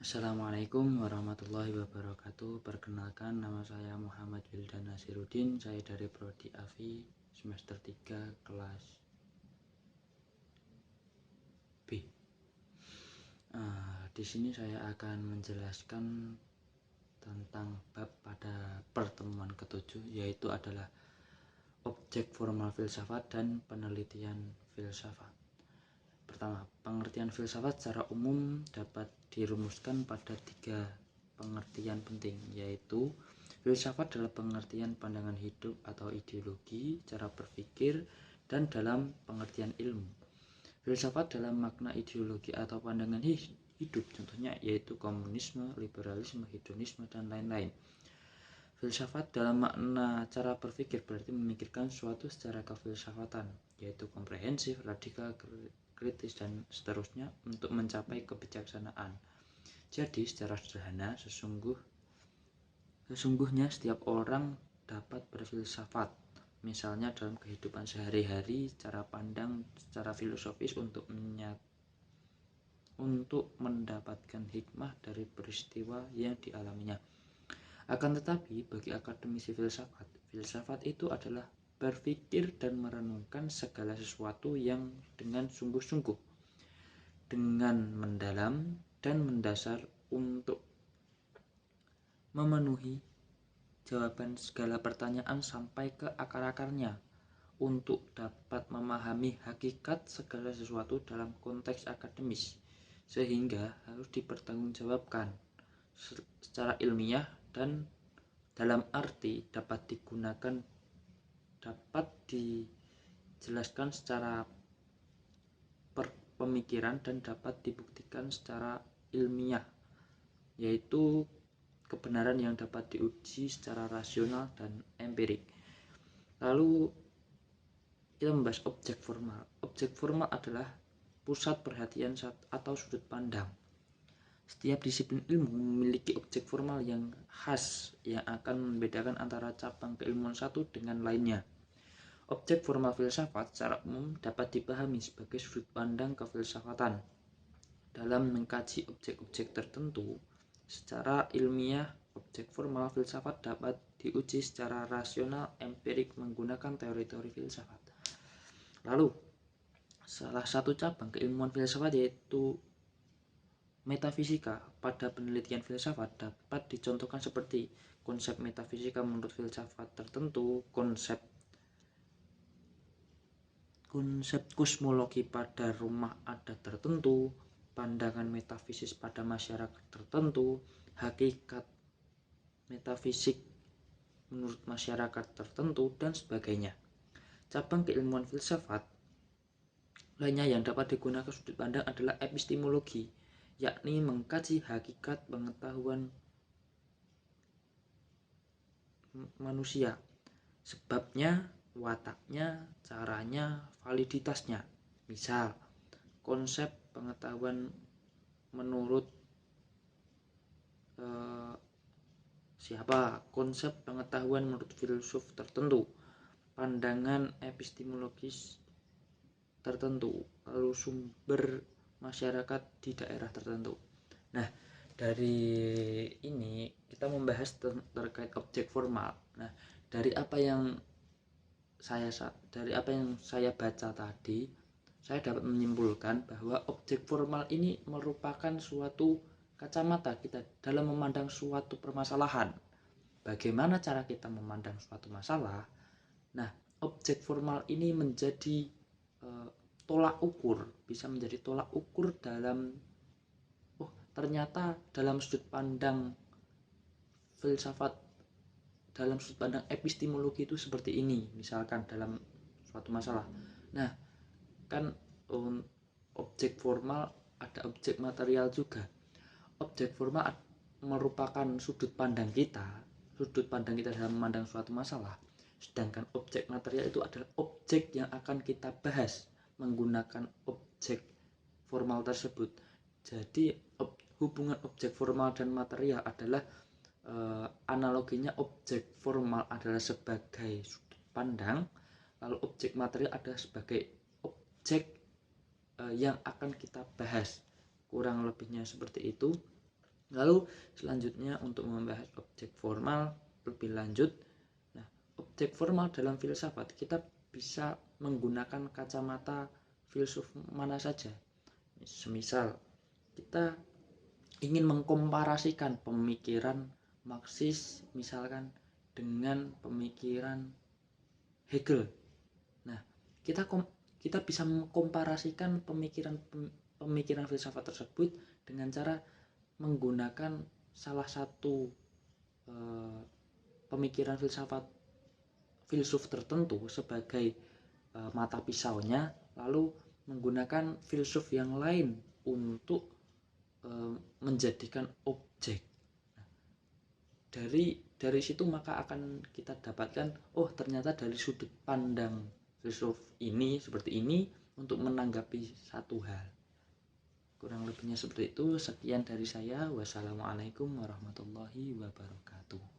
Assalamualaikum warahmatullahi wabarakatuh. Perkenalkan, nama saya Muhammad Wildan Nasiruddin. Saya dari Prodi AVI semester 3 kelas B. Di sini saya akan menjelaskan tentang bab pada pertemuan ketujuh, yaitu adalah objek formal filsafat dan penelitian filsafat. Pertama, pengertian filsafat secara umum dapat dirumuskan pada 3 pengertian penting, yaitu filsafat dalam pengertian pandangan hidup atau ideologi, cara berpikir, dan dalam pengertian ilmu. Filsafat dalam makna ideologi atau pandangan hidup, contohnya yaitu komunisme, liberalisme, hedonisme, dan lain-lain. Filsafat dalam makna cara berpikir berarti memikirkan suatu secara kefilsafatan, yaitu komprehensif, radikal, kritis, dan seterusnya untuk mencapai kebijaksanaan. Jadi secara sederhana, sesungguhnya setiap orang dapat berfilsafat, misalnya dalam kehidupan sehari-hari, cara pandang secara filosofis untuk mendapatkan hikmah dari peristiwa yang dialaminya. Akan tetapi bagi akademisi filsafat itu adalah berpikir dan merenungkan segala sesuatu yang dengan sungguh-sungguh, dengan mendalam dan mendasar untuk memenuhi jawaban segala pertanyaan sampai ke akar-akarnya, untuk dapat memahami hakikat segala sesuatu dalam konteks akademis, sehingga harus dipertanggungjawabkan secara ilmiah dan dalam arti dapat dijelaskan secara pemikiran dan dapat dibuktikan secara ilmiah, yaitu kebenaran yang dapat diuji secara rasional dan empirik. Lalu kita membahas objek formal. Objek formal adalah pusat perhatian atau sudut pandang. Setiap disiplin ilmu memiliki objek formal yang khas yang akan membedakan antara cabang keilmuan satu dengan lainnya. Objek formal filsafat secara umum dapat dipahami sebagai sudut pandang kefilsafatan. Dalam mengkaji objek-objek tertentu secara ilmiah, objek formal filsafat dapat diuji secara rasional empirik menggunakan teori-teori filsafat. Lalu, salah satu cabang keilmuan filsafat yaitu metafisika. Pada penelitian filsafat dapat dicontohkan seperti konsep metafisika menurut filsafat tertentu, konsep kosmologi pada rumah adat tertentu, pandangan metafisis pada masyarakat tertentu, hakikat metafisik menurut masyarakat tertentu, dan sebagainya. Cabang keilmuan filsafat lainnya yang dapat digunakan sudut pandang adalah epistemologi, yakni mengkaji hakikat pengetahuan manusia, sebabnya, wataknya, caranya, validitasnya. Misal, konsep pengetahuan menurut konsep pengetahuan menurut filsuf tertentu, pandangan epistemologis tertentu, lalu sumber masyarakat di daerah tertentu. Nah, dari ini kita membahas terkait objek formal. Nah, dari apa yang saya baca tadi, saya dapat menyimpulkan bahwa objek formal ini merupakan suatu kacamata kita dalam memandang suatu permasalahan. Bagaimana cara kita memandang suatu masalah? Nah, objek formal ini menjadi bisa menjadi tolak ukur dalam ternyata dalam sudut pandang filsafat, dalam sudut pandang epistemologi itu seperti ini, misalkan dalam suatu masalah. Nah, kan objek formal ada objek material juga. Objek formal merupakan sudut pandang kita dalam memandang suatu masalah, sedangkan objek material itu adalah objek yang akan kita bahas menggunakan objek formal tersebut. Jadi hubungan objek formal dan material adalah analoginya objek formal adalah sebagai sudut pandang, lalu objek material adalah sebagai objek yang akan kita bahas. Kurang lebihnya seperti itu. Lalu selanjutnya untuk membahas objek formal lebih lanjut. Nah, objek formal dalam filsafat kita bisa menggunakan kacamata filsuf mana saja. Semisal kita ingin mengkomparasikan pemikiran Marxis misalkan dengan pemikiran Hegel. Nah, kita bisa mengkomparasikan pemikiran filsafat tersebut dengan cara menggunakan salah satu pemikiran filsuf tertentu sebagai mata pisaunya, lalu menggunakan filsuf yang lain untuk menjadikan objek. Dari situ maka akan kita dapatkan, oh ternyata dari sudut pandang filsuf ini seperti ini untuk menanggapi satu hal. Kurang lebihnya seperti itu. Sekian dari saya. Wassalamualaikum warahmatullahi wabarakatuh.